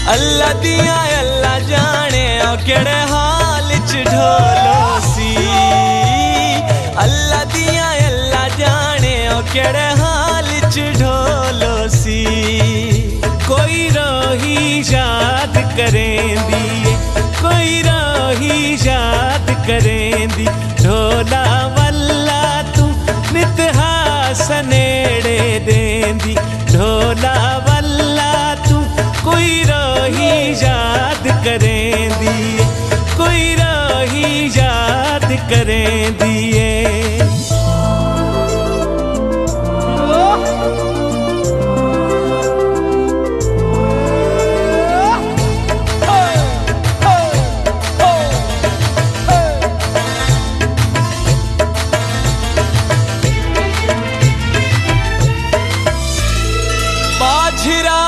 अल्लाह दिया अल्लाह जाने केड़े हाल च ढोलो सी। अल्लाह दिया अल्लाह जाने केड़े हाल च ढोलो सी। कोई रोही याद करेंदी, कोई रोही याद करेंदी। ढोला वल्ला तू नित हास नेड़े देंदी। ढोला वल्ला तू कोई रोही याद करेंदी, कोई रोही याद करेंदी। बाझरा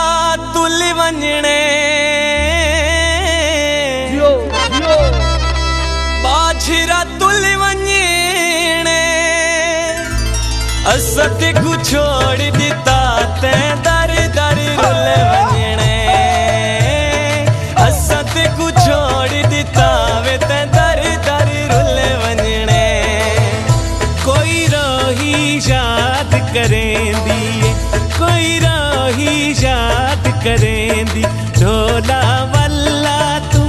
तुल वंजणे, बाझरा तुल वंजणे। असत को छोड़ दिता ते दर दर रुल वंजणे। असत को छोड़ दिता वे ते दर दर रुल वंजणे। कोई रोही याद करेंदी, कोई रोही याद करेंदी। ढोला वल्ला तू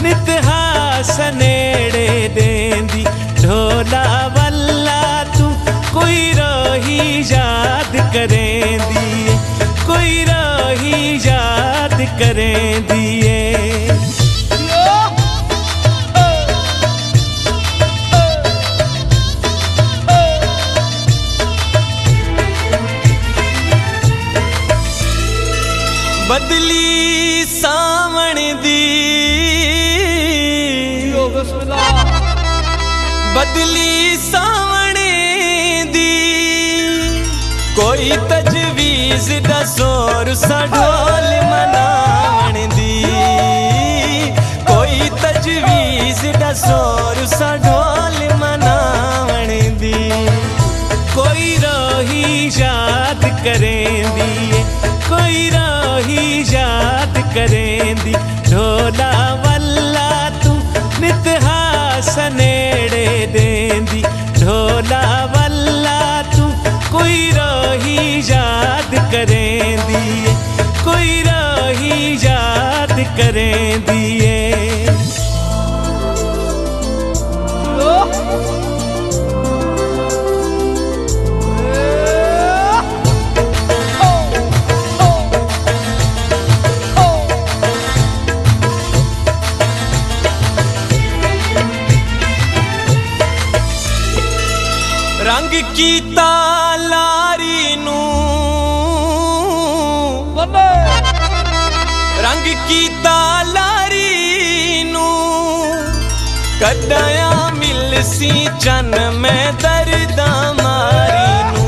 नित हास नेड़े देंदी। ढोला वल्ला तू कोई रोही याद करेंदी, कोई रोही याद करेंदी। बदली सावण दी, बदली सावण दी। कोई तजवीज दसोर सा ढोल मनावण दी। कोई तजवीज दसोर सा ढोल मनावण दी। कोई रोही याद करेंदी, कोई रोही याद करेंदी। ढोला वल्ला तू नित हास नेड़े देंदी। ढोला वल्ला तू कोई रोही याद करेंदी, कोई रोही याद करेंदी। रंग कीता लारी नू, रंग कीता लारी नू। कदया मिल सी चन में दर्दा मारी नू।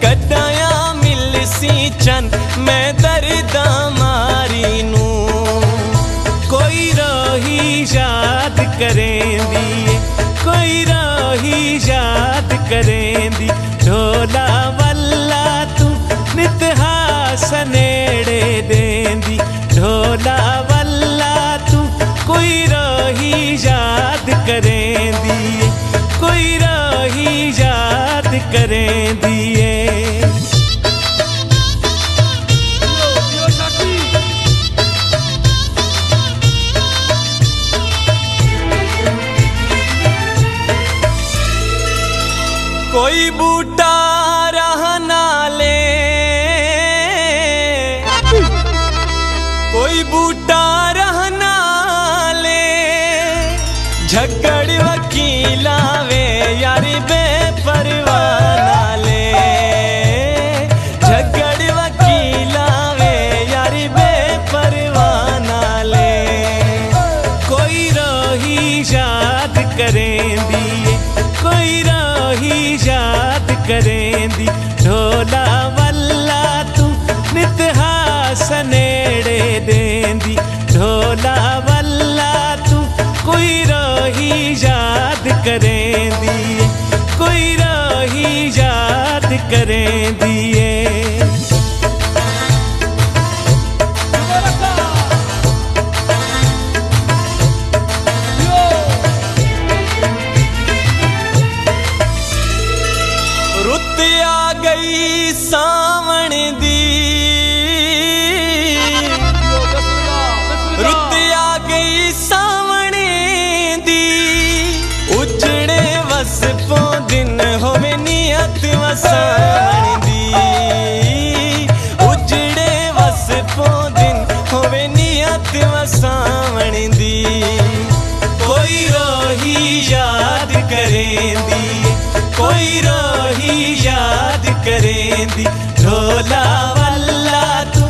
कदया मिल सी चन में दर्दा मारी नू। कोई रोही याद करेंदी, कोई रोही याद करेंदी। ढोला वल्ला तू नित हास नेड़े देंदी। ढोला वल्ला तू कोई रोही याद करेंदी, कोई रोही याद करेंदी। कोई बूटा रहना ले, कोई बूटा रहना ले। झगड़ वकीला वे यारी बेपरवाना ले। झगड़ वकीला वे यारी बेपरवाना ले। कोई रोही याद करेंदी, कोई रोही याद करेंदी। ढोला वल्ला तू नित हास नेड़े देंदी। ढोला वल्ला तू कोई रोही याद करेंदी, कोई रोही याद करेंदी। करेंदी ढोला वल्ला तू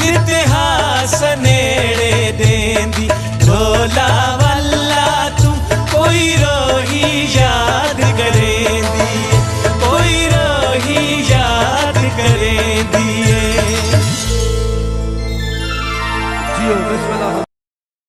इतिहास नेड़े देंदी ढोला वल्ला तू कोई रोही याद करेंदी कोई रोही याद करेंदी जियो बिस्मिल्लाह।